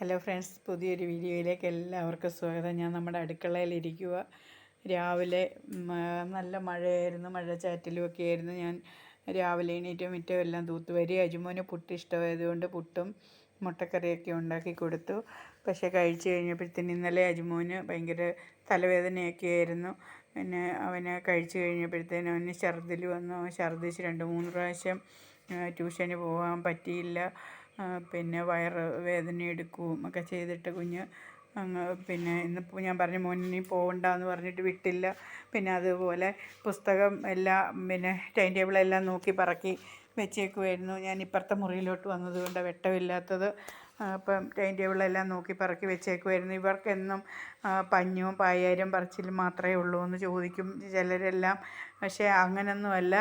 Hello friends, പുതിയൊരു വീഡിയോയിലേക്ക് എല്ലാവർക്കും സ്വാഗതം. ഞാൻ നമ്മുടെ അടുക്കളയിലിരിക്കുക. രാവിലെ നല്ല മഴയായിരുന്നു, മഴച്ചാറ്റലും ഒക്കെ ആയിരുന്നു. ഞാൻ രാവിലെ എണീറ്റ് മുറ്റമെല്ലാം തൂത്തുവാരി. അജുമോന് പുട്ട് ഇഷ്ടമായതുകൊണ്ട് പുട്ടും മുട്ടക്കറിയൊക്കെ ഉണ്ടാക്കി കൊടുത്തു. പക്ഷേ കഴിച്ച് കഴിഞ്ഞപ്പോഴത്തേന് ഇന്നലെ അജുമോന് ഭയങ്കര തലവേദനയൊക്കെ ആയിരുന്നു. പിന്നെ അവന് കഴിച്ച് കഴിഞ്ഞപ്പോഴത്തേനും അവന് ഛർദിൽ വന്നു. അവൻ ഛർദ്ദിച്ച് 2-3 പ്രാവശ്യം ട്യൂഷന് പോകാൻ പറ്റിയില്ല. പിന്നെ വയറ് വേദന എടുക്കുകയും ഒക്കെ ചെയ്തിട്ട് കുഞ്ഞ് പിന്നെ ഇന്നിപ്പോൾ ഞാൻ പറഞ്ഞു മോൻ ഇനി പോകണ്ടെന്ന് പറഞ്ഞിട്ട് വിട്ടില്ല. പിന്നെ അതുപോലെ പുസ്തകം എല്ലാം പിന്നെ ടൈം ടേബിളെല്ലാം നോക്കി പറക്കി വെച്ചേക്കുമായിരുന്നു. ഞാൻ ഇപ്പുറത്തെ മുറിയിലോട്ട് വന്നതുകൊണ്ട് വെട്ടമില്ലാത്തത്. അപ്പം ടൈം ടേബിളെല്ലാം നോക്കി പറക്കി വെച്ചേക്കുമായിരുന്നു. ഇവർക്കെന്നും പഞ്ഞവും പായാരും പറച്ചിലും മാത്രമേ ഉള്ളൂ എന്ന് ചോദിക്കും ചിലരെല്ലാം. പക്ഷേ അങ്ങനൊന്നുമല്ല.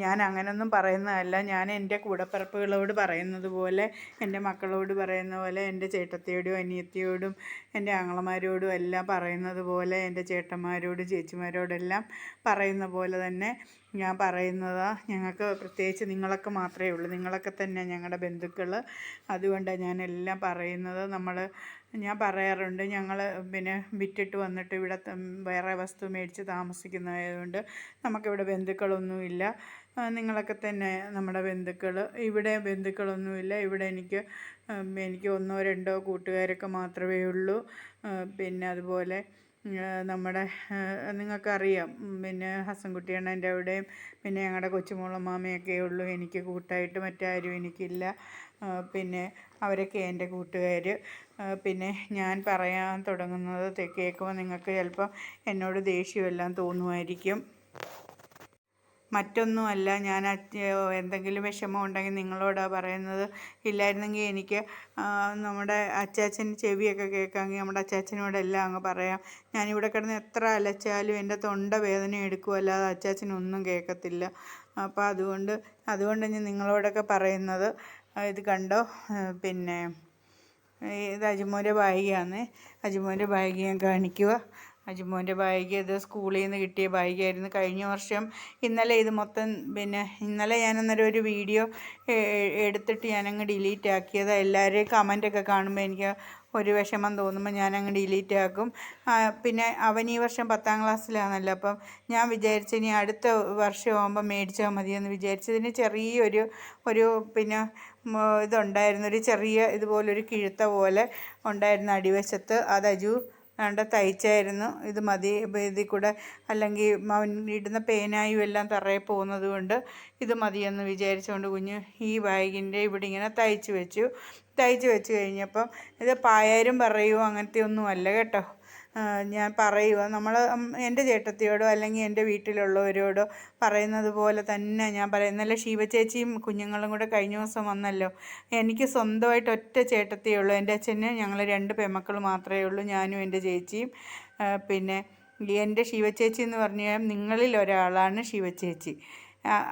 ഞാൻ അങ്ങനൊന്നും പറയുന്നതല്ല. ഞാൻ എൻ്റെ കൂടപ്പിറപ്പുകളോട് പറയുന്നത് പോലെ, എൻ്റെ മക്കളോട് പറയുന്ന പോലെ, എൻ്റെ ചേട്ടത്തിയോടും അനിയത്തിയോടും എൻ്റെ ആങ്ങളമാരോടും എല്ലാം പറയുന്നത് പോലെ, എൻ്റെ ചേട്ടന്മാരോടും ചേച്ചിമാരോടെല്ലാം പറയുന്ന പോലെ തന്നെ ഞാൻ പറയുന്നതാണ്. ഞങ്ങൾക്ക് പ്രത്യേകിച്ച് നിങ്ങളൊക്കെ മാത്രമേ ഉള്ളൂ. നിങ്ങളൊക്കെ തന്നെ ഞങ്ങളുടെ ബന്ധുക്കൾ. അതുകൊണ്ടാണ് ഞാനെല്ലാം പറയുന്നത്. ഞാൻ പറയാറുണ്ട്, ഞങ്ങൾ പിന്നെ വിറ്റിട്ട് വന്നിട്ട് ഇവിടെ വേറെ വസ്തു മേടിച്ച് താമസിക്കുന്നതായതുകൊണ്ട് നമുക്കിവിടെ ബന്ധുക്കളൊന്നുമില്ല. നിങ്ങളൊക്കെ തന്നെ നമ്മുടെ ബന്ധുക്കൾ. ഇവിടെ ബന്ധുക്കളൊന്നുമില്ല. ഇവിടെ എനിക്ക് 1-2 കൂട്ടുകാരൊക്കെ മാത്രമേ ഉള്ളൂ. പിന്നെ അതുപോലെ നമ്മുടെ നിങ്ങൾക്കറിയാം, പിന്നെ ഹസൻകുട്ടിയണ്ണൻ്റെ അവിടെയും പിന്നെ ഞങ്ങളുടെ കൊച്ചുമോളമ്മാമയൊക്കെ ഉള്ളൂ എനിക്ക് കൂട്ടായിട്ട്. മറ്റാരും എനിക്കില്ല. പിന്നെ അവരൊക്കെ എൻ്റെ കൂട്ടുകാർ. പിന്നെ ഞാൻ പറയാൻ തുടങ്ങുന്നത് കേൾക്കുമ്പോൾ നിങ്ങൾക്ക് ചിലപ്പോൾ എന്നോട് ദേഷ്യമെല്ലാം തോന്നുമായിരിക്കും. മറ്റൊന്നുമല്ല, ഞാൻ എന്തെങ്കിലും വിഷമം ഉണ്ടെങ്കിൽ നിങ്ങളോടാണ് പറയുന്നത്. ഇല്ലായിരുന്നെങ്കിൽ എനിക്ക് നമ്മുടെ അച്ചാച്ചൻ ചെവിയൊക്കെ കേൾക്കാമെങ്കിൽ നമ്മുടെ അച്ചാച്ചനോടെല്ലാം അങ്ങ് പറയാം. ഞാനിവിടെ കിടന്ന് എത്ര അലച്ചാലും എൻ്റെ തൊണ്ട വേദന എടുക്കുമല്ലാതെ അച്ചാച്ചനൊന്നും കേൾക്കത്തില്ല. അപ്പോൾ അതുകൊണ്ട് ഞാൻ നിങ്ങളോടൊക്കെ പറയുന്നത്. ഇത് കണ്ടോ, പിന്നെ ഇത് അജുമോൻ്റെ ബാഗാണ്. അജുമോൻ്റെ ബാഗ് ഞാൻ കാണിക്കുക. അജുമോൻ്റെ ബാഗ് ഇത് സ്കൂളിൽ നിന്ന് കിട്ടിയ ബാഗായിരുന്നു. കഴിഞ്ഞ വർഷം ഇന്നലെ ഇത് മൊത്തം ഇന്നലെ ഞാനന്നേരം ഒരു വീഡിയോ എടുത്തിട്ട് ഞാനങ്ങ് ഡിലീറ്റ് ആക്കിയത്. എല്ലാവരെയും കമൻറ്റൊക്കെ കാണുമ്പോൾ എനിക്ക് ഒരു വിഷമം തോന്നുമ്പോൾ ഞാനങ്ങ് ഡിലീറ്റ് ആക്കും. പിന്നെ അവൻ ഈ വർഷം 10ാം ക്ലാസ്സിലാണല്ലോ. അപ്പം ഞാൻ വിചാരിച്ചു ഇനി അടുത്ത വർഷമാകുമ്പോൾ മേടിച്ചാൽ മതിയെന്ന് വിചാരിച്ചതിന് ചെറിയൊരു പിന്നെ ഇതുണ്ടായിരുന്നു. ഒരു ചെറിയ ഇതുപോലൊരു കിഴുത്ത പോലെ ഉണ്ടായിരുന്നു അടിവശത്ത്. അത് അജു തയ്ച്ചായിരുന്നു. ഇത് മതി ഇതിൽ കൂടെ, അല്ലെങ്കിൽ അവൻ ഇടുന്ന പേനായും എല്ലാം തറയിൽ പോകുന്നത് കൊണ്ട് ഇത് മതിയെന്ന് വിചാരിച്ചുകൊണ്ട് കുഞ്ഞ് ഈ ബാഗിൻ്റെ ഇവിടെ ഇങ്ങനെ തയ്ച്ച് വെച്ച് കഴിഞ്ഞപ്പം ഇത് പായാരും പറയുമോ അങ്ങനത്തെ ഒന്നും അല്ല കേട്ടോ. ഞാൻ പറയുക, എൻ്റെ ചേട്ടത്തിയോടോ അല്ലെങ്കിൽ എൻ്റെ വീട്ടിലുള്ളവരോടോ പറയുന്നത് പോലെ തന്നെ ഞാൻ പറയും. ഇന്നലെ ശിവചേച്ചിയും കുഞ്ഞുങ്ങളും കൂടെ കഴിഞ്ഞ ദിവസം വന്നല്ലോ. എനിക്ക് സ്വന്തമായിട്ട് ഒറ്റ ചേട്ടത്തിയേ ഉള്ളൂ. എൻ്റെ അച്ഛന് ഞങ്ങൾ 2 പെൺമക്കൾ മാത്രമേ ഉള്ളൂ, ഞാനും എൻ്റെ ചേച്ചിയും. പിന്നെ എൻ്റെ ശിവചേച്ചി എന്ന് പറഞ്ഞാൽ നിങ്ങളിൽ ഒരാളാണ് ശിവചേച്ചി.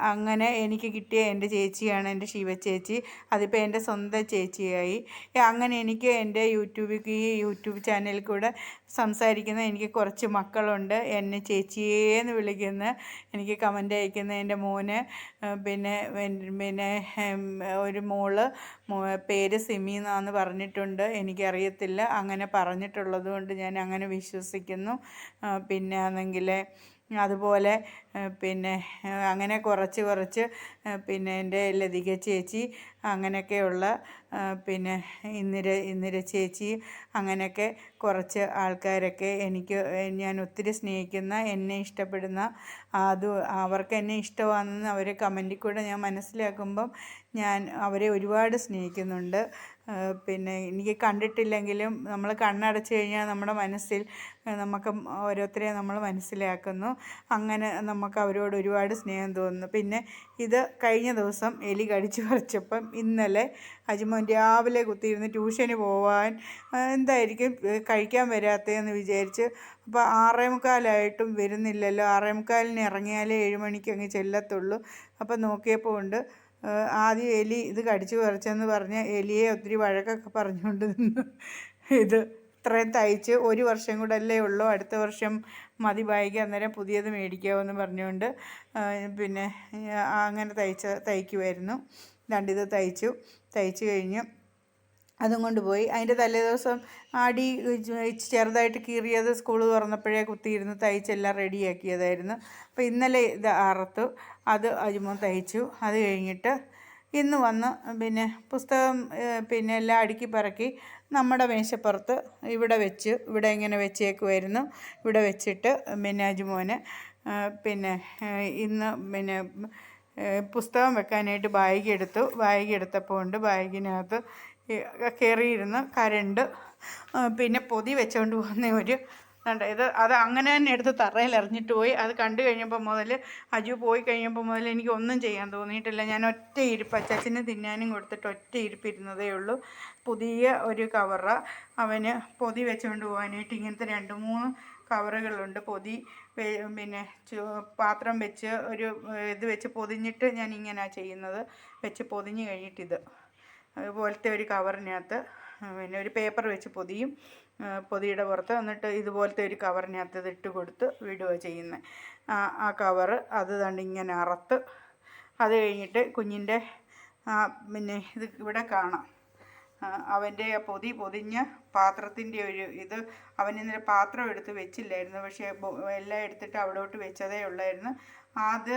അങ്ങനെ എനിക്ക് കിട്ടിയ എൻ്റെ ചേച്ചിയാണ് എൻ്റെ ശിവചേച്ചി. അതിപ്പോൾ എൻ്റെ സ്വന്തം ചേച്ചിയായി. അങ്ങനെ എനിക്ക് എൻ്റെ യൂട്യൂബ് ചാനലിൽ കൂടെ സംസാരിക്കുന്ന എനിക്ക് കുറച്ച് മക്കളുണ്ട്. എന്നെ ചേച്ചിയേന്ന് വിളിക്കുന്ന, എനിക്ക് കമൻ്റ് അയക്കുന്ന എൻ്റെ മോന്, പിന്നെ ഒരു മോള് പേര് സിമി എന്നാന്ന് പറഞ്ഞിട്ടുണ്ട്. എനിക്കറിയത്തില്ല, അങ്ങനെ പറഞ്ഞിട്ടുള്ളത് കൊണ്ട് ഞാൻ അങ്ങനെ വിശ്വസിക്കുന്നു. പിന്നെ ആണെങ്കിൽ അതുപോലെ പിന്നെ അങ്ങനെ കുറച്ച് പിന്നെ എൻ്റെ ലതിക ചേച്ചി, അങ്ങനെയൊക്കെയുള്ള പിന്നെ ഇന്ദിര ചേച്ചി, അങ്ങനെയൊക്കെ കുറച്ച് ആൾക്കാരൊക്കെ ഞാൻ ഒത്തിരി സ്നേഹിക്കുന്ന, എന്നെ ഇഷ്ടപ്പെടുന്ന, അവർക്ക് എന്നെ ഇഷ്ടമാണെന്ന് അവർ കമൻറ്റിൽ കൂടെ ഞാൻ മനസ്സിലാക്കുമ്പം ഞാൻ അവരെ ഒരുപാട് സ്നേഹിക്കുന്നുണ്ട്. പിന്നെ എനിക്ക് കണ്ടിട്ടില്ലെങ്കിലും നമ്മൾ കണ്ണടച്ച് കഴിഞ്ഞാൽ നമ്മുടെ മനസ്സിൽ നമുക്ക് ഓരോരുത്തരെ നമ്മൾ മനസ്സിലാക്കുന്നു. അങ്ങനെ നമുക്ക് അവരോട് ഒരുപാട് സ്നേഹം തോന്നുന്നു. പിന്നെ ഇത് കഴിഞ്ഞ ദിവസം എലി കടിച്ചു പറിച്ചപ്പം ഇന്നലെ അജുമോൻ രാവിലെ കുത്തിയിരുന്ന് ട്യൂഷന് പോവാൻ എന്തായിരിക്കും കഴിക്കാൻ വരാത്തതെന്ന് വിചാരിച്ച്. അപ്പോൾ 6:45 വരുന്നില്ലല്ലോ. 6:45 ഇറങ്ങിയാലേ 7 മണിക്ക് അങ്ങ് ചെല്ലത്തുള്ളൂ. അപ്പം നോക്കിയപ്പോൾ ഉണ്ട്, ആദ്യം എലി ഇത് കടിച്ചു പറിച്ചെന്ന് പറഞ്ഞ് എലിയെ ഒത്തിരി വഴക്കൊക്കെ പറഞ്ഞുകൊണ്ട് നിന്ന്. ഇത് ഇത്രയും തയ്ച്ച് 1 വർഷം കൂടെ അല്ലേ ഉള്ളൂ, അടുത്ത വർഷം മതി ബാഗ്, അന്നേരം പുതിയത് മേടിക്കാമെന്ന് പറഞ്ഞുകൊണ്ട് പിന്നെ അങ്ങനെ തയ്ക്കുമായിരുന്നു. ഇത് തയ്ച്ചു കഴിഞ്ഞ് അതും കൊണ്ടുപോയി. അതിൻ്റെ തലേദിവസം അടി ചെറുതായിട്ട് കീറിയത് സ്കൂൾ തുറന്നപ്പോഴേ കുത്തിയിരുന്ന് തയ്ച്ചെല്ലാം റെഡിയാക്കിയതായിരുന്നു. അപ്പോൾ ഇന്നലെ ഇത് അറുത്തു, അത് അജിമോൻ തയ്ച്ചു. അത് കഴിഞ്ഞിട്ട് ഇന്ന് വന്ന് പിന്നെ പുസ്തകം പിന്നെ എല്ലാം അടുക്കി പറക്കി നമ്മുടെ മേശപ്പുറത്ത് ഇവിടെ ഇങ്ങനെ വെച്ചേക്കുമായിരുന്നു. ഇവിടെ വെച്ചിട്ട് പിന്നെ അജിമോന് പിന്നെ ഇന്ന് പിന്നെ പുസ്തകം വെക്കാനായിട്ട് ബാഗ് എടുത്തപ്പോൾ ഉണ്ട് ബാഗിനകത്ത് കയറിയിരുന്ന് കരണ്ട് പിന്നെ പൊതി വെച്ചുകൊണ്ട് പോകുന്ന അത് അങ്ങനെ തന്നെ എടുത്ത് തറയിൽ എറിഞ്ഞിട്ട് പോയി. അത് കണ്ടു കഴിഞ്ഞപ്പോൾ മുതൽ അജു പോയി കഴിഞ്ഞപ്പോൾ മുതൽ എനിക്ക് ഒന്നും ചെയ്യാൻ തോന്നിയിട്ടില്ല. ഞാൻ ഒറ്റ ഇരിപ്പ് അച്ചാച്ചന് തിന്നാനും കൊടുത്തിട്ട് ഒറ്റ ഇരിപ്പിരുന്നതേ ഉള്ളൂ. പുതിയ ഒരു കവറ് അവന് പൊതി വെച്ചുകൊണ്ട് പോകാനായിട്ട് ഇങ്ങനത്തെ 2-3 കവറുകളുണ്ട്. പൊതി പിന്നെ പാത്രം വെച്ച് ഒരു ഇത് വെച്ച് പൊതിഞ്ഞിട്ട് ഞാൻ ഇങ്ങനെയാണ് ചെയ്യുന്നത്. വെച്ച് പൊതിഞ്ഞ് കഴിഞ്ഞിട്ടിത് അതുപോലത്തെ ഒരു കവറിനകത്ത് പിന്നെ ഒരു പേപ്പർ വെച്ച് പൊതിയും, പൊതിയുടെ പുറത്ത്. എന്നിട്ട് ഇതുപോലത്തെ ഒരു കവറിനകത്ത് ഇതിട്ട് കൊടുത്ത് വിടുകയാണ് ചെയ്യുന്നത്. ആ കവറ് അത് കണ്ട് ഇങ്ങനെ അറുത്ത് അത് കഴിഞ്ഞിട്ട് കുഞ്ഞിൻ്റെ പിന്നെ ഇത് ഇവിടെ കാണാം. അവൻ്റെ പൊതിഞ്ഞ പാത്രത്തിൻ്റെ ഒരു ഇത് അവൻ ഇന്നലെ പാത്രം എടുത്ത് വെച്ചില്ലായിരുന്നു. പക്ഷേ എല്ലാം എടുത്തിട്ട് അവിടോട്ട് വെച്ചതേ ഉള്ളായിരുന്നു. അത്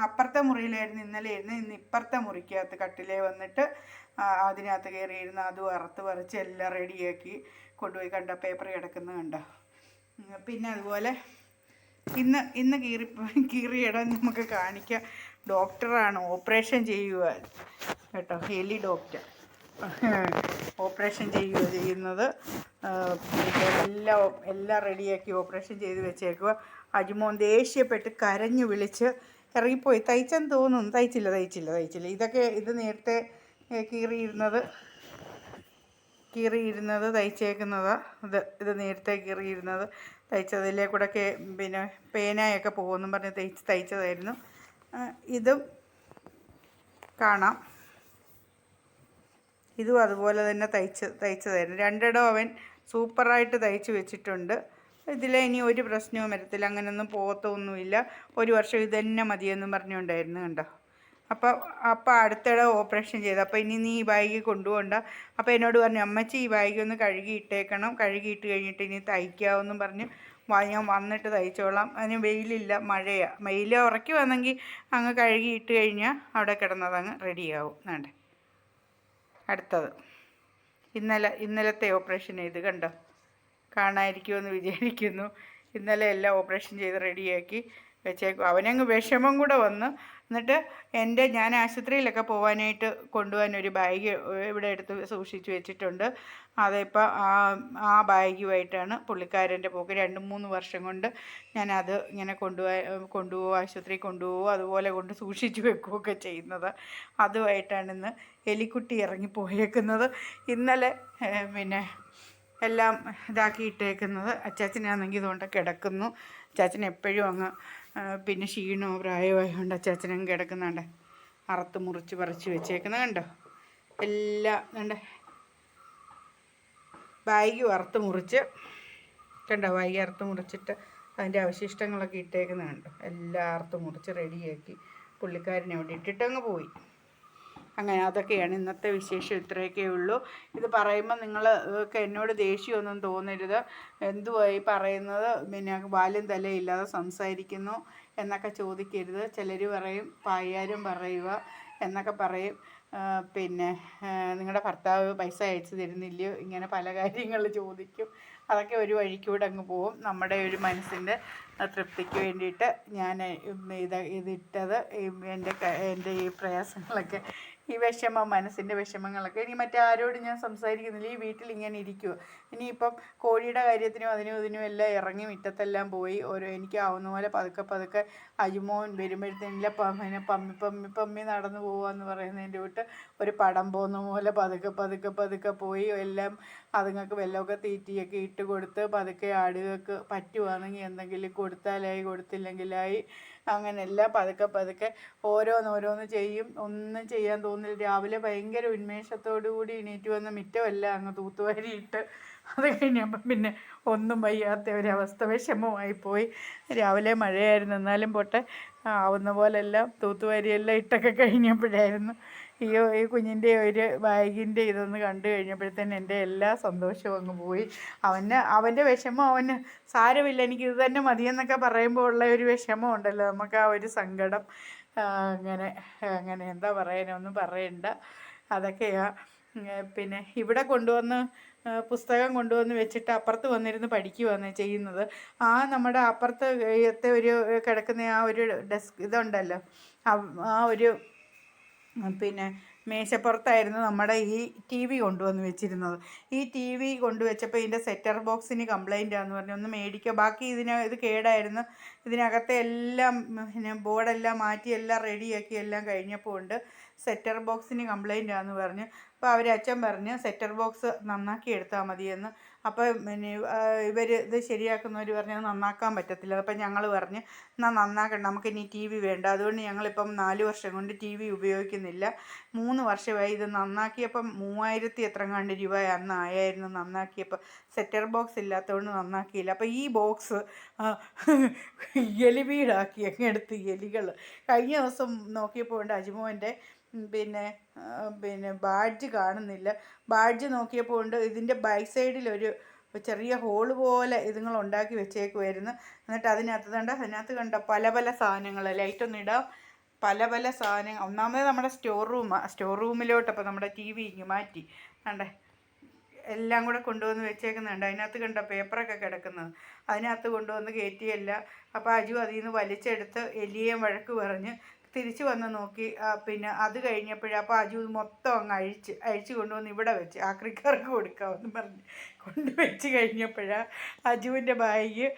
അപ്പുറത്തെ മുറിയിലായിരുന്നു ഇന്നലെ ഇരുന്ന്. ഇന്ന് ഇപ്പുറത്തെ മുറിക്കകത്ത് കട്ടിലേ വന്നിട്ട് അതിനകത്ത് കയറിയിരുന്ന് അതും അറുത്ത് പറിച്ച് എല്ലാം റെഡിയാക്കി കൊണ്ടുപോയി. കണ്ട പേപ്പർ കിടക്കുന്നത് കണ്ടോ. പിന്നെ അതുപോലെ ഇന്ന് കീറിയിടാൻ നമുക്ക് കാണിക്കാം. ഡോക്ടറാണ് ഓപ്പറേഷൻ ചെയ്യുക കേട്ടോ. എലി ഡോക്ടർ ഓപ്പറേഷൻ ചെയ്യുന്നത്. എല്ലാം റെഡിയാക്കി ഓപ്പറേഷൻ ചെയ്ത് വെച്ചേക്കുക. അജിമോൻ ദേഷ്യപ്പെട്ട് കരഞ്ഞു വിളിച്ച് ഇറങ്ങിപ്പോയി. തയ്ച്ചെന്ന് തോന്നുന്നു. തയ്ച്ചില്ല. ഇത് നേരത്തെ കീറിയിരുന്നത് തയ്ച്ചേക്കുന്നതാണ്. ഇത് നേരത്തെ കീറിയിരുന്നത് തയ്ച്ചതിലേ കൂടെ പിന്നെ പേനായൊക്കെ പോകുമെന്നും പറഞ്ഞ് തയ്ച്ചതായിരുന്നു. ഇതും കാണാം. ഇതും അതുപോലെ തന്നെ തയ്ച്ചതായിരുന്നു. 2 ഇടം അവൻ സൂപ്പറായിട്ട് തയ്ച്ച് വെച്ചിട്ടുണ്ട്. ഇനി ഒരു പ്രശ്നവും വരത്തില്ല. അങ്ങനെയൊന്നും പോകത്തൊന്നുമില്ല. 1 വർഷം ഇത് തന്നെ മതിയെന്നും പറഞ്ഞുകൊണ്ടായിരുന്നു കണ്ടോ. അപ്പോൾ അടുത്തിടെ ഓപ്പറേഷൻ ചെയ്തു. അപ്പോൾ ഇനി നീ ഈ ബാഗ് കൊണ്ടുപോകണ്ട. അപ്പോൾ എന്നോട് പറഞ്ഞു, അമ്മച്ചി ഈ ബാഗ് ഒന്ന് കഴുകിയിട്ടേക്കണം, കഴുകിയിട്ട് കഴിഞ്ഞിട്ട് ഇനി തയ്ക്കാമെന്നും പറഞ്ഞ് ഞാൻ വന്നിട്ട് തയ്ച്ചോളാം. അതിന് വെയിലില്ല, മഴയാണ്. വെയിൽ ഉറക്കി വന്നെങ്കിൽ അങ്ങ് കഴുകിയിട്ട് കഴിഞ്ഞാൽ അവിടെ കിടന്നതങ്ങ് റെഡിയാവും. വേണ്ടേ. അടുത്തത് ഇന്നലത്തെ ഓപ്പറേഷൻ ചെയ്ത് കണ്ടോ. കാണാതിരിക്കുമെന്ന് വിചാരിക്കുന്നു. ഇന്നലെ എല്ലാം ഓപ്പറേഷൻ ചെയ്ത് റെഡിയാക്കി വെച്ചേക്കും. അവനങ്ങ് വിഷമം കൂടെ വന്ന്. എന്നിട്ട് ഞാൻ ആശുപത്രിയിലൊക്കെ പോകാനായിട്ട് കൊണ്ടുപോകാനൊരു ബാഗ് ഇവിടെ എടുത്ത് സൂക്ഷിച്ച് വെച്ചിട്ടുണ്ട്. അതിപ്പോൾ ആ ബാഗുമായിട്ടാണ് പുള്ളിക്കാരൻ്റെ പോക്ക്. 2-3 വർഷം കൊണ്ട് ഞാനത് ഇങ്ങനെ കൊണ്ടുപോകും, ആശുപത്രിയിൽ കൊണ്ടുപോകും, അതുപോലെ കൊണ്ട് സൂക്ഷിച്ച് വെക്കുകയൊക്കെ ചെയ്യുന്നത്. അതുമായിട്ടാണ് ഇന്ന് എലിക്കുട്ടി ഇറങ്ങിപ്പോയേക്കുന്നത്. ഇന്നലെ പിന്നെ എല്ലാം ഇതാക്കിയിട്ടേക്കുന്നത്. അച്ചാച്ചനാണെങ്കിൽ ഇതുകൊണ്ട് കിടക്കുന്നു. അച്ചാച്ചൻ എപ്പോഴും അങ്ങ് പിന്നെ ക്ഷീണമോ പ്രായമായതുകൊണ്ട് അച്ചാച്ചനങ്ങ് കിടക്കുന്നുണ്ട്. അറുത്ത് മുറിച്ച് പറിച്ച് വെച്ചേക്കുന്നത് കണ്ടോ. എല്ലാം കണ്ടേ. ബാഗ് അറുത്ത് മുറിച്ച് കണ്ടോ. ബാഗ് അറുത്ത് മുറിച്ചിട്ട് അതിൻ്റെ അവശിഷ്ടങ്ങളൊക്കെ ഇട്ടേക്കുന്നത് കണ്ടോ. എല്ലാം അറുത്ത് മുറിച്ച് റെഡിയാക്കി പുള്ളിക്കാരനെ അവിടെ ഇട്ടിട്ടങ്ങ് പോയി. അങ്ങനെ അതൊക്കെയാണ് ഇന്നത്തെ വിശേഷം. ഇത്രയൊക്കെ ഉള്ളൂ. ഇത് പറയുമ്പോൾ നിങ്ങൾ എന്നോട് ദേഷ്യമൊന്നും തോന്നരുത്. എന്തുവായി പറയുന്നത്, പിന്നെ വാലും തലയില്ലാതെ സംസാരിക്കുന്നു എന്നൊക്കെ ചോദിക്കരുത്. ചിലർ പറയും പായാരും പറയുക എന്നൊക്കെ പറയും. പിന്നെ നിങ്ങളുടെ ഭർത്താവ് പൈസ അയച്ചു തരുന്നില്ലയോ, ഇങ്ങനെ പല കാര്യങ്ങൾ ചോദിക്കും. അതൊക്കെ ഒരു വഴിക്കൂടെ അങ്ങ് പോവും. നമ്മുടെ ഒരു മനസ്സിൻ്റെ തൃപ്തിക്ക് വേണ്ടിയിട്ട് ഞാൻ ഇതിട്ടത്. എൻ്റെ ഈ പ്രയാസങ്ങളൊക്കെ, ഈ മനസ്സിൻ്റെ വിഷമങ്ങളൊക്കെ ഇനി മറ്റാരോടും ഞാൻ സംസാരിക്കുന്നില്ല. ഈ വീട്ടിൽ ഇങ്ങനെ ഇരിക്കുമോ. ഇനിയിപ്പം കോഴിയുടെ കാര്യത്തിനും അതിനും ഇതിനും എല്ലാം ഇറങ്ങി മുറ്റത്തെല്ലാം പോയി എനിക്കാവുന്ന പോലെ പതുക്കെ അജിമോൻ വരുമ്പോഴത്തേനില്ല പിന്നെ പമ്മി നടന്നു പോവാന്ന് പറയുന്നതിൻ്റെ വിട്ട് ഒരു പടം പോകുന്ന പോലെ പതുക്കെ പോയി എല്ലാം അതുങ്ങൾക്ക് വല്ലതൊക്കെ തീറ്റിയൊക്കെ ഇട്ട് കൊടുത്ത് പതുക്കെ ആടുകൾക്ക് പറ്റുവാണെങ്കിൽ എന്തെങ്കിലും കൊടുത്താലായി, കൊടുത്തില്ലെങ്കിലായി. അങ്ങനെല്ലാം പതുക്കെ ഓരോന്ന് ചെയ്യും. ഒന്നും ചെയ്യാൻ തോന്നില്ല. രാവിലെ ഭയങ്കര ഉന്മേഷത്തോടു കൂടി എണീറ്റ് വന്ന് മുറ്റമെല്ലാം അങ്ങ് തൂത്തുവാരിയിട്ട് അത് കഴിഞ്ഞപ്പം പിന്നെ ഒന്നും വയ്യാത്ത ഒരവസ്ഥ, വിഷമമായിപ്പോയി. രാവിലെ മഴയായിരുന്നു, എന്നാലും പോട്ടെ, ആവുന്ന പോലെല്ലാം തൂത്തുവാരിയെല്ലാം ഇട്ടൊക്കെ കഴിഞ്ഞപ്പോഴായിരുന്നു ഈ കുഞ്ഞിൻ്റെ ഒരു ബാഗിൻ്റെ ഇതൊന്ന് കണ്ടു കഴിഞ്ഞപ്പോഴത്തേന് എൻ്റെ എല്ലാ സന്തോഷവും അങ്ങ് പോയി. അവൻ്റെ വിഷമം സാരമില്ല, എനിക്ക് ഇത് തന്നെ മതിയെന്നൊക്കെ പറയുമ്പോൾ ഉള്ള ഒരു വിഷമം ഉണ്ടല്ലോ, നമുക്ക് ആ ഒരു സങ്കടം. അങ്ങനെ അങ്ങനെ എന്താ പറയാനൊന്നും പറയണ്ട. അതൊക്കെയാ. പിന്നെ ഇവിടെ കൊണ്ടുവന്ന് പുസ്തകം കൊണ്ടുവന്ന് വെച്ചിട്ട് അപ്പുറത്ത് വന്നിരുന്ന് പഠിക്കുകയാണ് ചെയ്യുന്നത്. നമ്മുടെ അപ്പുറത്തെ ഒരു കിടക്കുന്ന ആ ഒരു ഡെസ്ക് ഇതുണ്ടല്ലോ, ആ ഒരു പിന്നെ മേശപ്പുറത്തായിരുന്നു നമ്മുടെ ഈ ടി വി കൊണ്ടുവന്ന് വെച്ചിരുന്നത്. ഈ ടി വി കൊണ്ടുവച്ചപ്പോൾ ഇതിൻ്റെ സെറ്റർ ബോക്സിന് കംപ്ലൈൻ്റ് ആണെന്ന് പറഞ്ഞു, ഒന്ന് മേടിക്കുക. ബാക്കി ഇത് കേടായിരുന്നു. ഇതിനകത്തെ എല്ലാം പിന്നെ ബോർഡെല്ലാം മാറ്റി എല്ലാം റെഡിയാക്കി എല്ലാം കഴിഞ്ഞപ്പോൾ ഉണ്ട് സെറ്റർ ബോക്സിന് കംപ്ലൈൻ്റ് ആണെന്ന് പറഞ്ഞു. അപ്പോൾ അച്ഛൻ പറഞ്ഞ് സെറ്റർ ബോക്സ് നന്നാക്കി എടുത്താൽ മതിയെന്ന്. അപ്പോൾ പിന്നെ ഇത് ശരിയാക്കുന്നവർ പറഞ്ഞ് അത് നന്നാക്കാൻ പറ്റത്തില്ല. അപ്പം ഞങ്ങൾ പറഞ്ഞ് എന്നാൽ നന്നാക്കണം, നമുക്കിനി ടി വി വേണ്ട. അതുകൊണ്ട് ഞങ്ങളിപ്പം 4 വർഷം കൊണ്ട് ടി വി ഉപയോഗിക്കുന്നില്ല. 3 വർഷമായി ഇത് നന്നാക്കിയപ്പം 3000 എത്രങ്ങാണ്ട് രൂപ അന്ന് ആയായിരുന്നു നന്നാക്കിയപ്പോൾ. സെറ്റർ ബോക്സ് ഇല്ലാത്തതുകൊണ്ട് നന്നാക്കിയില്ല. അപ്പോൾ ഈ ബോക്സ് എലി വീടാക്കി അങ്ങ് എടുത്ത് എലികൾ. കഴിഞ്ഞ ദിവസം നോക്കിയപ്പോൾ ഉണ്ട് അജിമോൻ്റെ പിന്നെ ബാഡ്ജ് കാണുന്നില്ല. ബാഡ്ജ് നോക്കിയപ്പോൾ ഉണ്ട് ഇതിൻ്റെ ബാക്ക് സൈഡിലൊരു ചെറിയ ഹോള് പോലെ ഇതുങ്ങൾ ഉണ്ടാക്കി വെച്ചേക്കുമായിരുന്നു. എന്നിട്ട് അതിനകത്ത് കണ്ട പല പല സാധനങ്ങൾ, ലൈറ്റൊന്നും ഇടാം, പല പല സാധനങ്ങൾ. ഒന്നാമത് നമ്മുടെ സ്റ്റോർ റൂമിലോട്ട് അപ്പോൾ നമ്മുടെ ടി വി ഇങ്ങ് മാറ്റി കണ്ടേ എല്ലാം കൂടെ കൊണ്ടുവന്ന് വെച്ചേക്കുന്നുണ്ട്. അതിനകത്ത് കണ്ട പേപ്പറൊക്കെ കിടക്കുന്നത് അതിനകത്ത് കൊണ്ടുവന്ന് കയറ്റിയല്ല. അപ്പോൾ അജു അതിൽ നിന്ന് വലിച്ചെടുത്ത് എലിയെ വഴക്ക് പറഞ്ഞ് തിരിച്ചു വന്ന് നോക്കി. പിന്നെ അത് കഴിഞ്ഞപ്പോഴേ അപ്പോൾ അജു മൊത്തം അങ്ങ് അഴിച്ച് കൊണ്ടുവന്ന് ഇവിടെ വെച്ച് ആക്രിക്കാർക്ക് കൊടുക്കാമെന്ന് പറഞ്ഞ് കൊണ്ടുവച്ച് കഴിഞ്ഞപ്പോഴാണ് അജുവിൻ്റെ ബാഗ്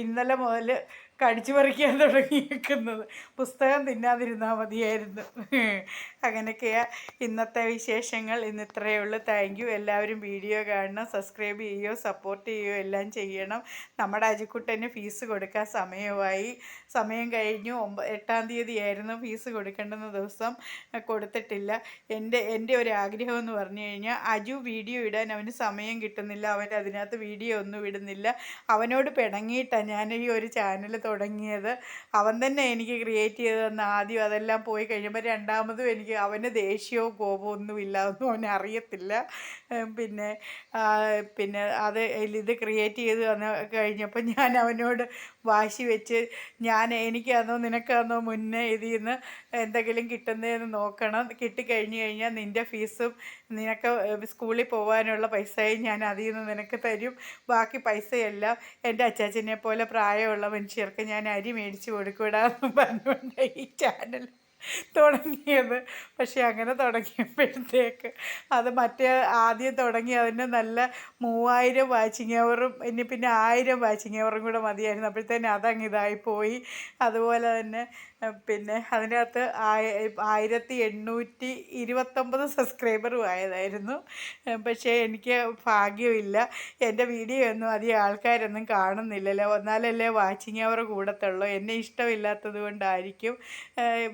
ഇന്നലെ മുതൽ കടിച്ചു പറിക്കാൻ തുടങ്ങിയിരിക്കുന്നത്. പുസ്തകം തിന്നാതിരുന്നാൽ മതിയായിരുന്നു. അങ്ങനെയൊക്കെയാണ് ഇന്നത്തെ വിശേഷങ്ങൾ. ഇന്ന് ഇത്രയേ ഉള്ളൂ. Thank you. എല്ലാവരും വീഡിയോ കാണണം, സബ്സ്ക്രൈബ് ചെയ്യുകയോ സപ്പോർട്ട് ചെയ്യുകയോ എല്ലാം ചെയ്യണം. നമ്മുടെ അജിക്കുട്ടന് ഫീസ് കൊടുക്കാൻ സമയം കഴിഞ്ഞു. 8-ാം തീയതി ആയിരുന്നു ഫീസ് കൊടുക്കേണ്ടുന്ന ദിവസം, കൊടുത്തിട്ടില്ല. എൻ്റെ ഒരു ആഗ്രഹം എന്ന് പറഞ്ഞു കഴിഞ്ഞാൽ അജു വീഡിയോ ഇടാൻ അവന് സമയം കിട്ടുന്നില്ല. അവൻ അതിനകത്ത് വീഡിയോ ഒന്നും ഇടുന്നില്ല. അവനോട് പിണങ്ങിയിട്ടാണ് ഞാൻ ഈ ഒരു ചാനൽ തുടങ്ങിയത്. അവൻ തന്നെ എനിക്ക് ക്രിയേറ്റ് ചെയ്ത് തന്ന ആദ്യം. അതെല്ലാം പോയി കഴിയുമ്പോൾ രണ്ടാമതും എനിക്ക് അവന് ദേഷ്യവും കോപവും ഒന്നുമില്ല, അതൊന്നും അവന് അറിയത്തില്ല. പിന്നെ ഇത് ക്രിയേറ്റ് ചെയ്ത് വന്ന് കഴിഞ്ഞപ്പോൾ ഞാൻ അവനോട് വാശി വെച്ച് എനിക്കാന്നോ നിനക്കാന്നോ മുന്നേ ഇതിൽ നിന്ന് എന്തെങ്കിലും കിട്ടുന്നതെന്ന് നോക്കണം, കിട്ടിക്കഴിഞ്ഞ് കഴിഞ്ഞാൽ നിൻ്റെ ഫീസും നിനക്ക് സ്കൂളിൽ പോകാനുള്ള പൈസയും ഞാൻ അതിൽ നിന്ന് നിനക്ക് തരും. ബാക്കി പൈസയെല്ലാം എൻ്റെ അച്ചാച്ചനെ പോലെ പ്രായമുള്ള മനുഷ്യർക്ക് ഞാൻ അരി മേടിച്ച് കൊടുക്കൂടാന്ന് പറഞ്ഞുകൊണ്ട് ഈ ചാനൽ തുടങ്ങിയത്. പക്ഷെ അങ്ങനെ തുടങ്ങിയപ്പോഴത്തേക്ക് അത് ആദ്യം തുടങ്ങി അതിന് നല്ല 3000 വാച്ചിങ് അവറും പിന്നെ 1000 വാച്ചിങ് അവറും കൂടെ മതിയായിരുന്നു. അപ്പോഴത്തേനും അതങ്ങ് ഇതായിപ്പോയി. അതുപോലെ തന്നെ പിന്നെ അതിനകത്ത് 1829 സബ്സ്ക്രൈബറും ആയതായിരുന്നു. പക്ഷേ എനിക്ക് ഭാഗ്യമില്ല, എൻ്റെ വീഡിയോ ഒന്നും അധികം ആൾക്കാരൊന്നും കാണുന്നില്ലല്ലോ. എന്നാലല്ലേ വാച്ചിങ് അവർ കൂടത്തുള്ളൂ. എന്നെ ഇഷ്ടമില്ലാത്തത് കൊണ്ടായിരിക്കും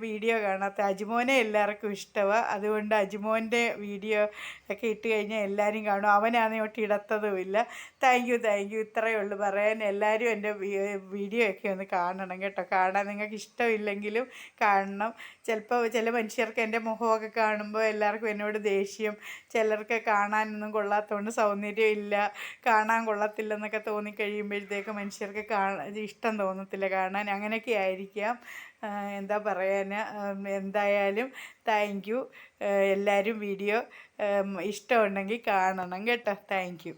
വീഡിയോ കാണാത്ത. അജിമോനെ എല്ലാവർക്കും ഇഷ്ടമാണ്. അതുകൊണ്ട് അജിമോൻ്റെ വീഡിയോ ഒക്കെ ഇട്ട് കഴിഞ്ഞാൽ എല്ലാവരും കാണും. അവനാണെങ്കിൽ ഒട്ട് ഇടത്തതുമില്ല. Thank you. ഇത്രയേ ഉള്ളൂ പറയാൻ. എല്ലാവരും എൻ്റെ വീഡിയോ ഒക്കെ ഒന്ന് കാണണം കേട്ടോ. കാണാൻ നിങ്ങൾക്ക് ഇഷ്ടമില്ലെങ്കിലും കാണണം. ചിലപ്പോൾ ചില മനുഷ്യർക്ക് എൻ്റെ മുഖമൊക്കെ കാണുമ്പോൾ എല്ലാവർക്കും എന്നോട് ദേഷ്യം, ചിലർക്ക് കാണാനൊന്നും കൊള്ളാത്തതുകൊണ്ട് സൗന്ദര്യമില്ല, കാണാൻ കൊള്ളത്തില്ലെന്നൊക്കെ തോന്നിക്കഴിയുമ്പോഴത്തേക്ക് മനുഷ്യർക്ക് ഇഷ്ടം തോന്നത്തില്ല കാണാൻ. അങ്ങനെയൊക്കെ ആയിരിക്കാം. എന്താ പറയാൻ. എന്തായാലും താങ്ക് യു. എല്ലാവരും വീഡിയോ ഇഷ്ടമുണ്ടെങ്കിൽ കാണണം കേട്ടോ. Thank you.